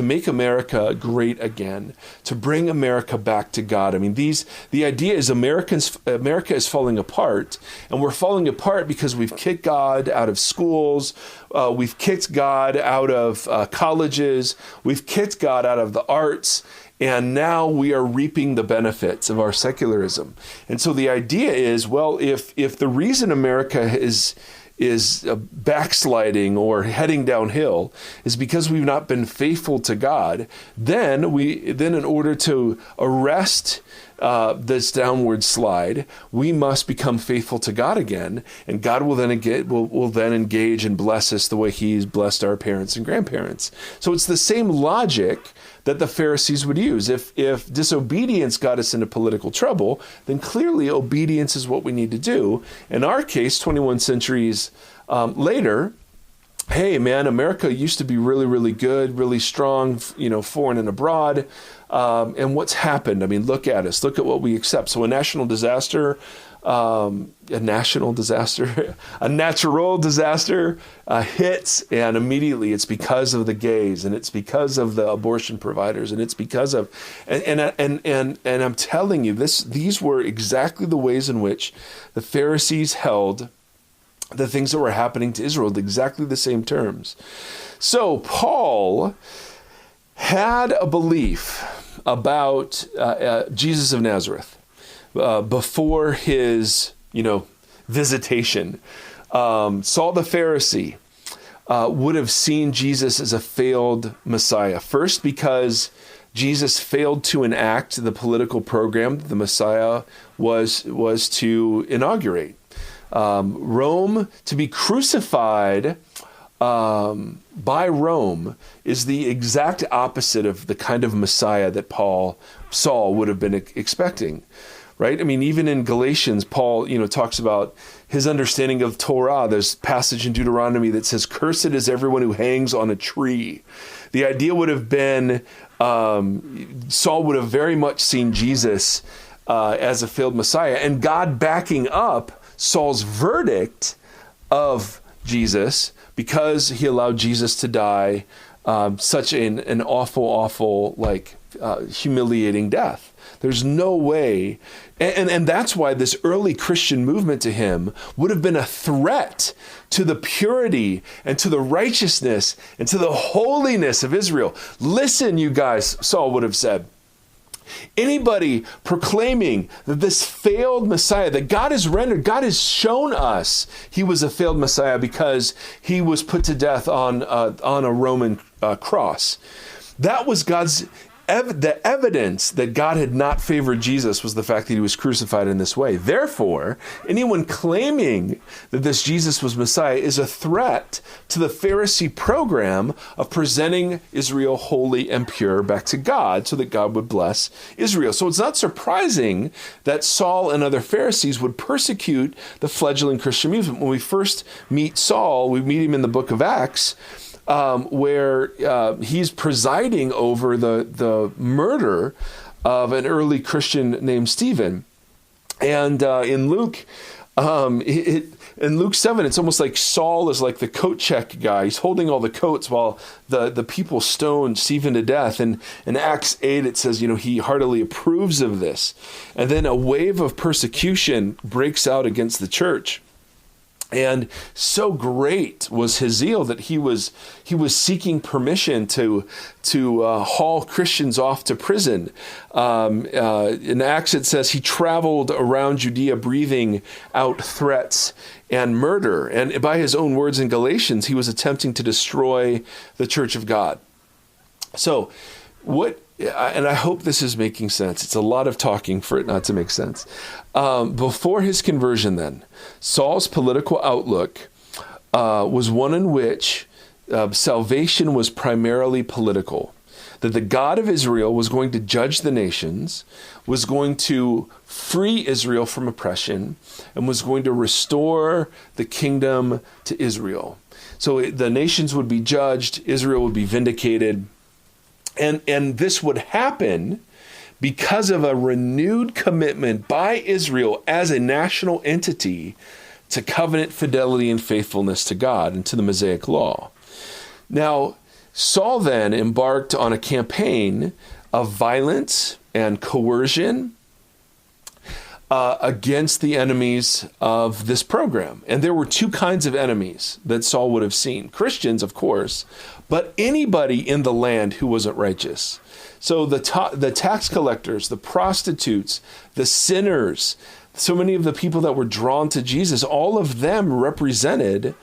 make America great again, to bring America back to God. I mean, the idea is America is falling apart, and we're falling apart because we've kicked God out of schools, we've kicked God out of colleges, we've kicked God out of the arts, and now we are reaping the benefits of our secularism. And so the idea is, well, if the reason America is backsliding or heading downhill is because we've not been faithful to God, then in order to arrest this downward slide, we must become faithful to God again, and God will then engage and bless us the way He's blessed our parents and grandparents. So it's the same logic that the Pharisees would use. If disobedience got us into political trouble, then clearly obedience is what we need to do. In our case, 21 centuries later, hey man, America used to be really, really good, really strong, foreign and abroad. And what's happened? I mean, look at us. Look at what we accept. So a natural disaster hits, and immediately it's because of the gays, and it's because of the abortion providers, and it's because of, and I'm telling you, these were exactly the ways in which the Pharisees held the things that were happening to Israel, exactly the same terms. So Paul had a belief about Jesus of Nazareth before his, visitation. Saul the Pharisee would have seen Jesus as a failed Messiah. First, because Jesus failed to enact the political program that the Messiah was to inaugurate. Rome, to be crucified by Rome, is the exact opposite of the kind of Messiah that Saul would have been expecting, right? I mean, even in Galatians, Paul, talks about his understanding of Torah. There's a passage in Deuteronomy that says, "Cursed is everyone who hangs on a tree." The idea would have been, Saul would have very much seen Jesus as a failed Messiah, and God backing up Saul's verdict of Jesus because he allowed Jesus to die such an awful, humiliating death. There's no way. And that's why this early Christian movement to him would have been a threat to the purity and to the righteousness and to the holiness of Israel. Listen, you guys, Saul would have said, anybody proclaiming that this failed Messiah that God has shown us he was a failed Messiah because he was put to death on a Roman cross. That was the evidence that God had not favored Jesus was the fact that he was crucified in this way. Therefore, anyone claiming that this Jesus was Messiah is a threat to the Pharisee program of presenting Israel holy and pure back to God so that God would bless Israel. So it's not surprising that Saul and other Pharisees would persecute the fledgling Christian movement. When we first meet Saul, we meet him in the book of Acts, where he's presiding over the murder of an early Christian named Stephen. And in Luke 7, it's almost like Saul is like the coat check guy. He's holding all the coats while the people stone Stephen to death. And in Acts 8, it says, he heartily approves of this. And then a wave of persecution breaks out against the church. And so great was his zeal that he was seeking permission to haul Christians off to prison. In Acts it says he traveled around Judea breathing out threats and murder. And by his own words in Galatians, he was attempting to destroy the church of God. So and I hope this is making sense. It's a lot of talking for it not to make sense. Before his conversion then, Saul's political outlook was one in which salvation was primarily political. That the God of Israel was going to judge the nations, was going to free Israel from oppression, and was going to restore the kingdom to Israel. So the nations would be judged, Israel would be vindicated, and this would happen because of a renewed commitment by Israel as a national entity to covenant fidelity and faithfulness to God and to the Mosaic law. Now, Saul then embarked on a campaign of violence and coercion against the enemies of this program. And there were two kinds of enemies that Saul would have seen. Christians, of course, but anybody in the land who wasn't righteous. So the tax collectors, the prostitutes, the sinners, so many of the people that were drawn to Jesus, all of them represented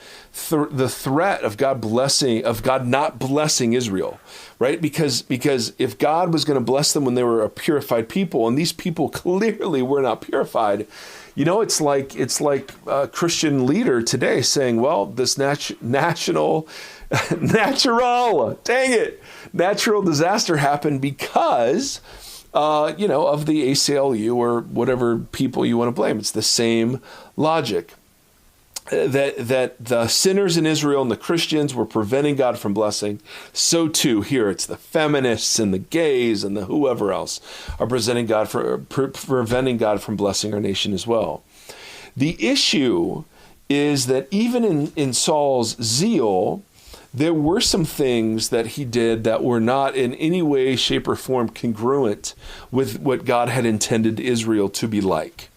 the threat of God not blessing Israel, right? Because if God was going to bless them when they were a purified people, and these people clearly were not purified, it's like a Christian leader today saying, well, this natural disaster happened because of the ACLU or whatever people you want to blame. It's the same logic that the sinners in Israel and the Christians were preventing God from blessing. So too here it's the feminists and the gays and the whoever else are preventing God from blessing our nation as well. The issue is that even in Saul's zeal, there were some things that he did that were not in any way, shape, or form congruent with what God had intended Israel to be like,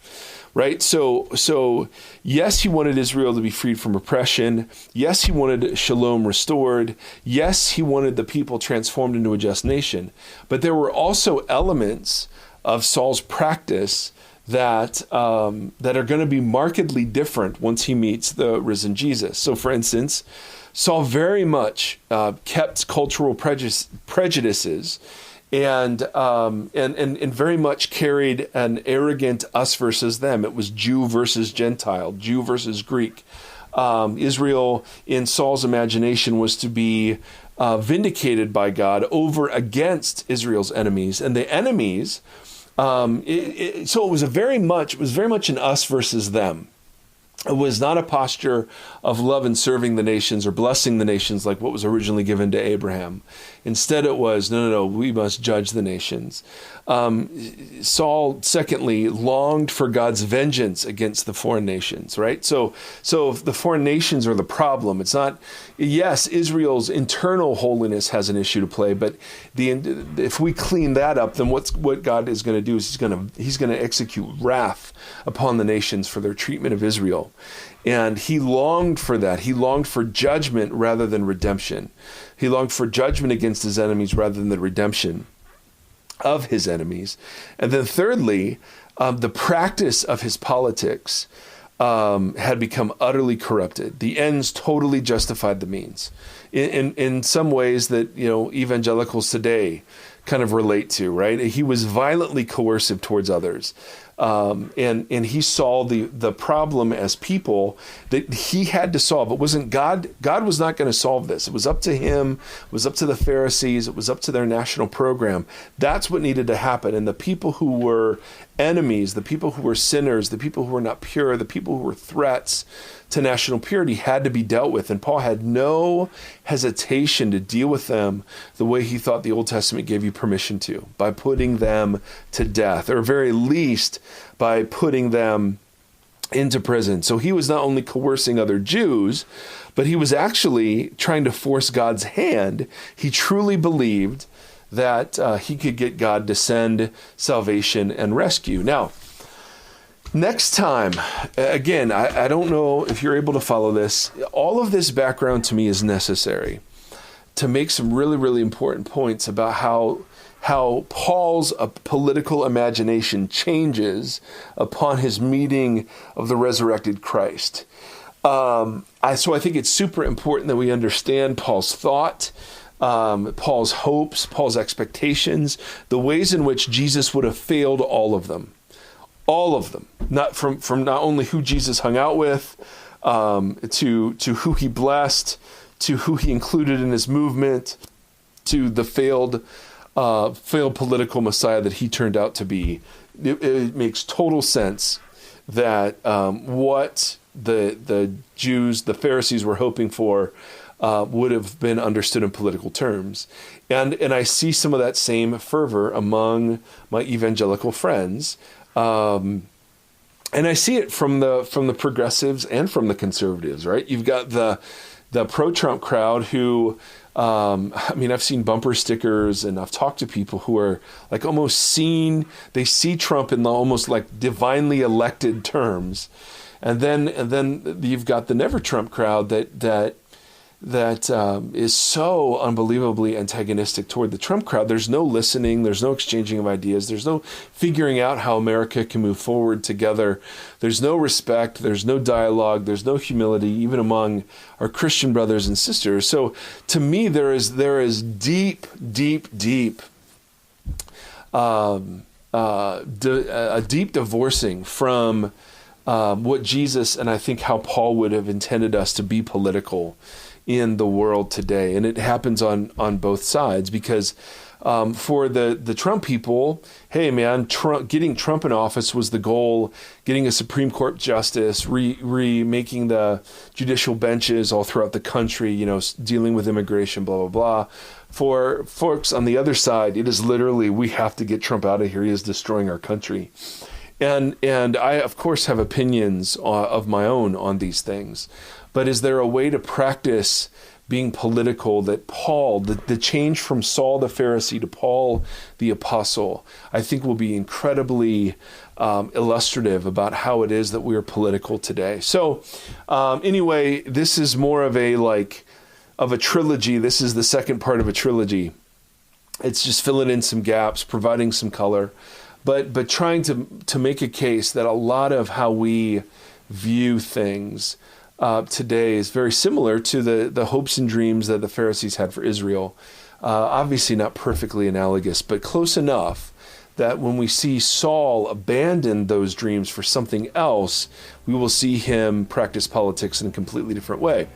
right? So yes, he wanted Israel to be freed from oppression. Yes, he wanted shalom restored. Yes, he wanted the people transformed into a just nation. But there were also elements of Saul's practice that are going to be markedly different once he meets the risen Jesus. So, for instance, Saul very much kept cultural prejudices and very much carried an arrogant us versus them. It was Jew versus Gentile, Jew versus Greek. Israel, in Saul's imagination, was to be vindicated by God over against Israel's enemies, and the enemies. So it was very much an us versus them. It was not a posture of love and serving the nations or blessing the nations like what was originally given to Abraham. Instead, it was, no, we must judge the nations. Saul, secondly, longed for God's vengeance against the foreign nations, right? So the foreign nations are the problem. It's not, yes, Israel's internal holiness has an issue to play, but if we clean that up, then what God is going to do is he's going to execute wrath upon the nations for their treatment of Israel. And he longed for that. He longed for judgment rather than redemption. He longed for judgment against his enemies rather than the redemption of his enemies. And then thirdly, the practice of his politics had become utterly corrupted. The ends totally justified the means in some ways that, evangelicals today kind of relate to, right? He was violently coercive towards others. And he saw the problem as people that he had to solve. It wasn't God. God was not going to solve this. It was up to him. It was up to the Pharisees. It was up to their national program. That's what needed to happen. And the people who were enemies, the people who were sinners, the people who were not pure, the people who were threats to national purity had to be dealt with. And Paul had no hesitation to deal with them the way he thought the Old Testament gave you permission to, by putting them to death, or very least by putting them into prison. So he was not only coercing other Jews, but he was actually trying to force God's hand. He truly believed that he could get God to send salvation and rescue. Now, next time, again, I don't know if you're able to follow this. All of this background to me is necessary to make some really, really important points about how Paul's political imagination changes upon his meeting of the resurrected Christ. So I think it's super important that we understand Paul's thought, Paul's hopes, Paul's expectations, the ways in which Jesus would have failed all of them. All of them, not from not only who Jesus hung out with, to who he blessed, to who he included in his movement, to the failed political Messiah that he turned out to be. It makes total sense that what the Jews, the Pharisees, were hoping for would have been understood in political terms, and I see some of that same fervor among my evangelical friends. And I see it from the progressives and from the conservatives, right? You've got the pro-Trump crowd who, I've seen bumper stickers, and I've talked to people who are like they see Trump in the almost like divinely elected terms. And then you've got the never Trump crowd that is so unbelievably antagonistic toward the Trump crowd. There's no listening. There's no exchanging of ideas. There's no figuring out how America can move forward together. There's no respect. There's no dialogue. There's no humility, even among our Christian brothers and sisters. So to me, there is deep a deep divorcing from what Jesus and I think how Paul would have intended us to be political in the world today. And it happens on both sides, because for the Trump people, hey man, getting Trump in office was the goal, getting a Supreme Court justice, remaking the judicial benches all throughout the country, dealing with immigration, blah, blah, blah. For folks on the other side, it is literally, we have to get Trump out of here. He is destroying our country. And I, of course, have opinions of my own on these things. But is there a way to practice being political that Paul, the change from Saul the Pharisee to Paul the Apostle, I think will be incredibly illustrative about how it is that we are political today. So anyway, this is more of a trilogy. This is the second part of a trilogy. It's just filling in some gaps, providing some color, but trying to make a case that a lot of how we view things today is very similar to the hopes and dreams that the Pharisees had for Israel. Obviously not perfectly analogous, but close enough that when we see Saul abandon those dreams for something else, we will see him practice politics in a completely different way.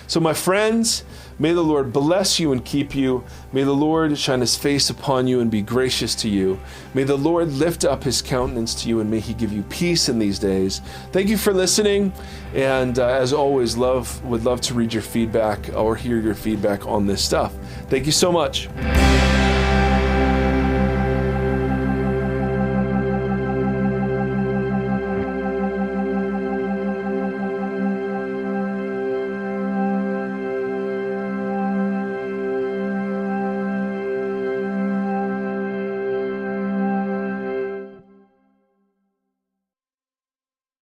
So my friends, may the Lord bless you and keep you. May the Lord shine his face upon you and be gracious to you. May the Lord lift up his countenance to you, and may he give you peace in these days. Thank you for listening. And as always, would love to read your feedback or hear your feedback on this stuff. Thank you so much.